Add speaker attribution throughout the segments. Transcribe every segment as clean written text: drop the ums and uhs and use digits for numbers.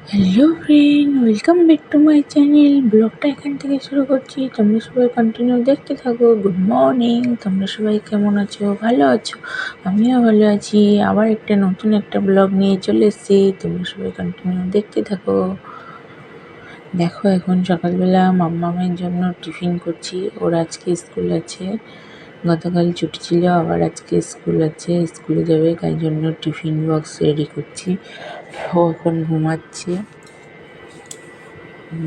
Speaker 1: Hello friend, welcome back to my channel. ব্লগটা এখান থেকে শুরু করছি, তোমরা সবাই কন্টিনিউ দেখতে থাকো। গুড মর্নিং, তোমরা সবাই কেমন আছো? ভালো আছো? আমিও ভালো আছি। আবার নতুন একটা ব্লগ নিয়ে চলে এসেছি, তোমরা সবাই কন্টিনিউ দেখতে থাকো। দেখো, এখন সকালবেলা মাম্মামের জন্য টিফিন করছি। ওর আজকে স্কুল আছে, গতকাল ছুটি ছিল, আবার আজকে স্কুল আছে, স্কুলে যাবে, তাই জন্য টিফিন বক্স রেডি করছি। ও এখন ঘুমাচ্ছে।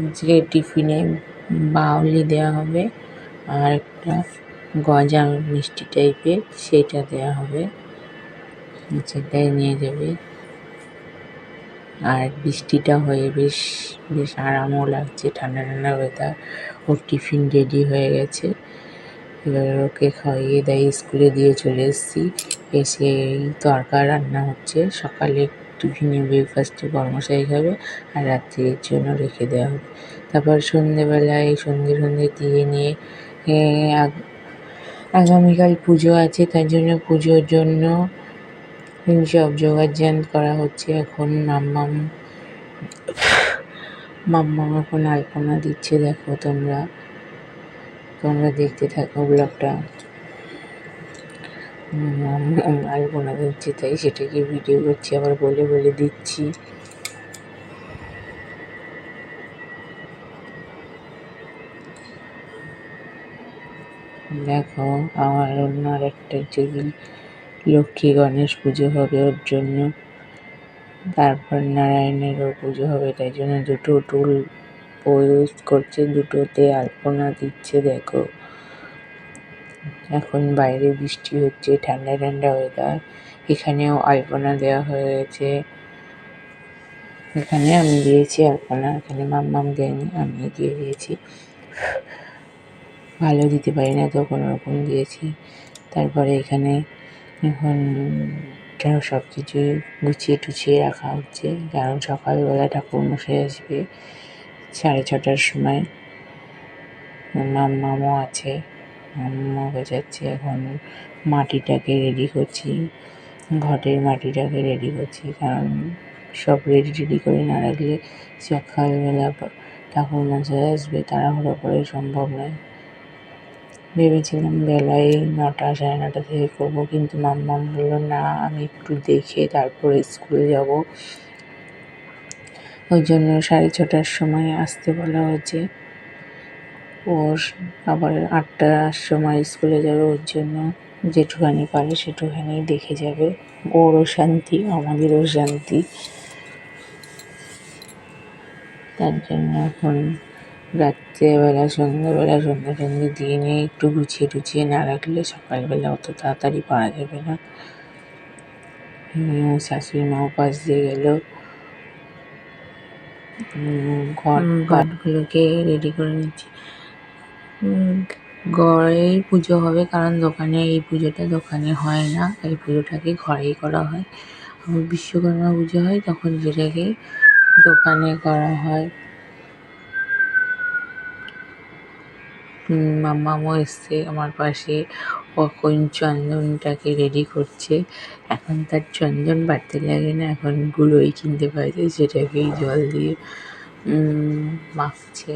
Speaker 1: আজকে টিফিনে বাউলি দেওয়া হবে, আর একটা গজা মিষ্টি টাইপের সেটা দেওয়া হবে, সেটাই নিয়ে যাবে। আর বৃষ্টিটা হয়ে বেশ বেশ আরামও লাগছে, ঠান্ডা ঠান্ডা ওয়েদার। ওর টিফিন রেডি হয়ে গেছে, এবার ওকে খাইয়ে দাইয়ে স্কুলে দিয়ে চলে এসেছি। এসে এই তরকা রান্না হচ্ছে। সকালে টিফিনে ব্রেকফাস্টে বড়মশাই খাবে, আর রাত্রির জন্য রেখে দেওয়া হবে। তারপর সন্ধেবেলায় সন্ধে দিয়ে নিয়ে আগামীকাল পুজো আছে, তার জন্য পুজোর জন্য সব জোগাড় করা হচ্ছে। এখন মাম্মাম এখন আলপনা দিচ্ছে। দেখো, তোমরা দেখতে থাকো ব্লগটা। আলপনা দিচ্ছে, তাই সেটাকে ভিডিও করছি, আবার বলে বলে দিচ্ছি। দেখো, আমার অন্য আর একটা লক্ষ্মী গণেশ পুজো হবে, ওর জন্য। তারপর নারায়ণেরও পুজো হবে, তাই জন্য দুটো টুল ইউজ করছে, দুটোতে আলপনা দিচ্ছে। দেখো, এখন বাইরে বৃষ্টি হচ্ছে, ঠান্ডা ঠান্ডা ওয়েদার। এখানেও আলপনা দেওয়া হয়েছে। এখানে আমি দিয়েছি আলপনা, এখানে মাম্মাম দেয়নি, আমি দিয়ে দিয়েছি। ভালো দিতে পারি না তো কোনো রকম দিয়েছি। তারপরে এখানে এখন সব কিছুই গুছিয়ে টুছিয়ে রাখা হচ্ছে, কারণ সকালবেলা ঠাকুরমশাই আসবে 6:30টার সময়। মাম্মামও আছে, মাম্মা বোঝাচ্ছে। এখন মাটিটাকে রেডি করছি, ঘটের মাটিটাকে রেডি করছি, কারণ সব রেডি করে না রাখলে সকালবেলা ঠাকুরমশাই আসবে, তাড়াহুড়ো করে সম্ভব নয়। ভেবেছিলাম বেলায় 9টা 9:30 থেকে করবো, কিন্তু মাম্মাম বললো না, আমি একটু দেখে তারপরে স্কুলে যাব। ওই জন্য 6:30টার সময় আসতে বলা হয়েছে। ওর আবার 8টার সময় স্কুলে যাবে, ওর জন্য যেটুখানি পারে সেটুখানি দেখে যাবে। ওরও শান্তি, আমাদেরও শান্তি। তার জন্য এখন রাত্রেবেলা সন্ধ্যে দিয়ে নিয়ে একটু গুছিয়ে টুছিয়ে না রাখলে সকালবেলা অত তাড়াতাড়ি পারা যাবে না। শাশুড়ি মাও পাশ দিয়ে গেল, ঘটগুলোকে রেডি করে নিচ্ছি। ঘরেই পুজো হবে, কারণ দোকানে এই পুজোটা দোকানে হয় না, এই পুজোটাকে ঘরেই করা হয়। আমার বিশ্বকর্মা পুজো হয়, তখন যেটাকে দোকানে করা হয়। মাম্মামও এসছে আমার পাশে, এখন চন্দনটাকে রেডি করছে। এখন তার চন্দন বাড়তে লাগে না, এখন গুঁড়োই কিনতে পাওয়া যায়, সেটাকেই জল দিয়ে মাখছে,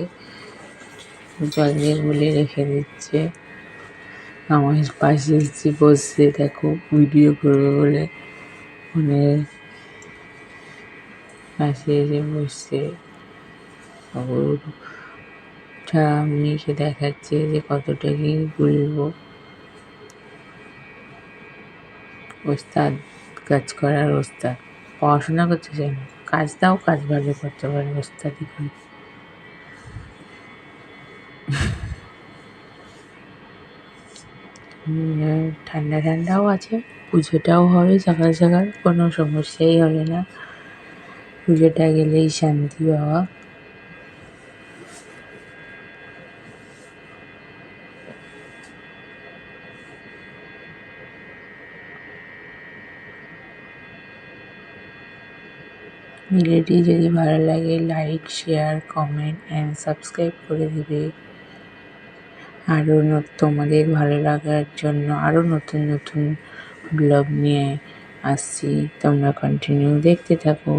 Speaker 1: জল দিয়ে গুলে রেখে দিচ্ছে। আমার পাশে এসে বসছে, দেখো ভিডিও করবে বলে, মানে পাশে এসে বসছে। মেয়েকে দেখাচ্ছে যে কতটা কি গুলবো। ওস্তাদ, কাজ করার ওস্তাদ। পড়াশোনা করতে চায় না, কাজ দাও, কাজ ভালো করতে পারে, ওস্তাদি করে। ঠান্ডা ঠান্ডাও আছে, পুজোটাও হবে সকাল সকাল, কোনো সমস্যাই হবে না। পুজোটা গেলেই শান্তি বাবা। ভিডিওটি যদি ভালো লাগে, like, share, comment and subscribe করে দেবে। আরও তোমাদের ভালো লাগার জন্য আরও নতুন নতুন ব্লগ নিয়ে আসছি, তোমরা কন্টিনিউ দেখতে থাকো।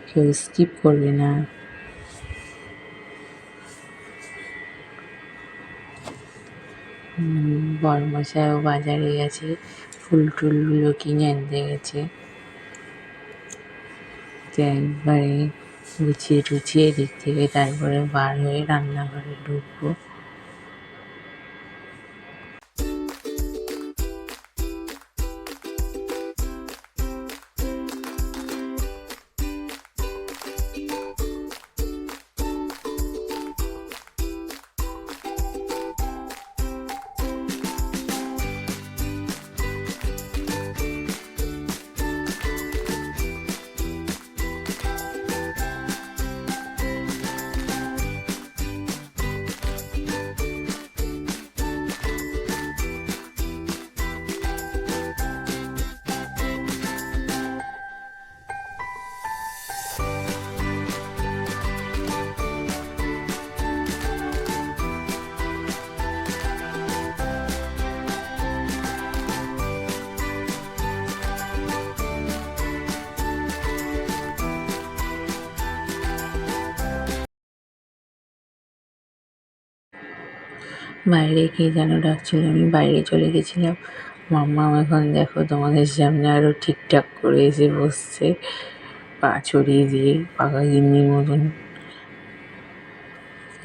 Speaker 1: কেউ স্কিপ করবে না। বড়মশাইও বাজারে গেছে, ফুল টুলগুলো কিনে আনতে গেছে। তো একবারে গুছিয়ে টুছিয়ে দিক থেকে তারপরে বার হয়ে রান্নাঘরে ঢুকবো। বাইরে কে যেন ডাকছিল, আমি বাইরে চলে গেছিলাম। মাম্মাম এখন দেখো তোমাদের সামনে আরো ঠিকঠাক করে এসে বসছে, পা ছড়িয়ে দিয়ে পাকা গিন্নির মতন।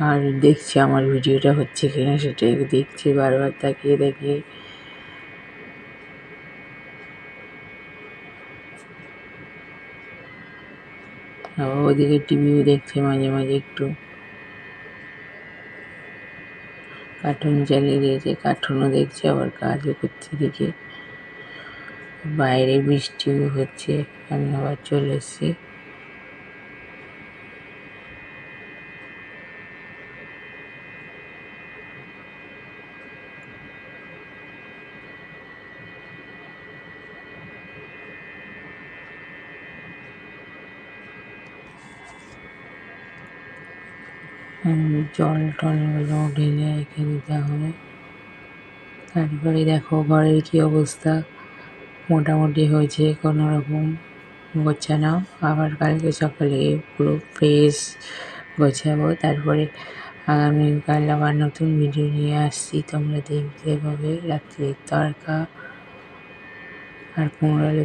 Speaker 1: আর দেখছে আমার ভিডিওটা হচ্ছে কিনা, সেটাই দেখছে বারবার তাকিয়ে তাকিয়ে। আবার ওদিকে টিভিও দেখছে মাঝে মাঝে একটু। কার্টুন চালিয়ে দিয়েছে, কার্টুনও দেখছে আবার কাজও করছে দিকে। বাইরে বৃষ্টিও হচ্ছে, আমি আবার চলে এসেছি। জল টলগুলো ঢেলে রেখে দিতে হবে। তারপরে দেখো ঘরের কি অবস্থা, মোটামুটি হয়েছে কোনো রকম গোছানো। আবার কালকে সকালে পুরো ফ্রেশ গোছাবো। তারপরে আগামীকাল আবার নতুন ভিডিও নিয়ে আসছি, তোমরা দেখতে পাবে। রাত্রির তড়কা আর কুমড়ো আলু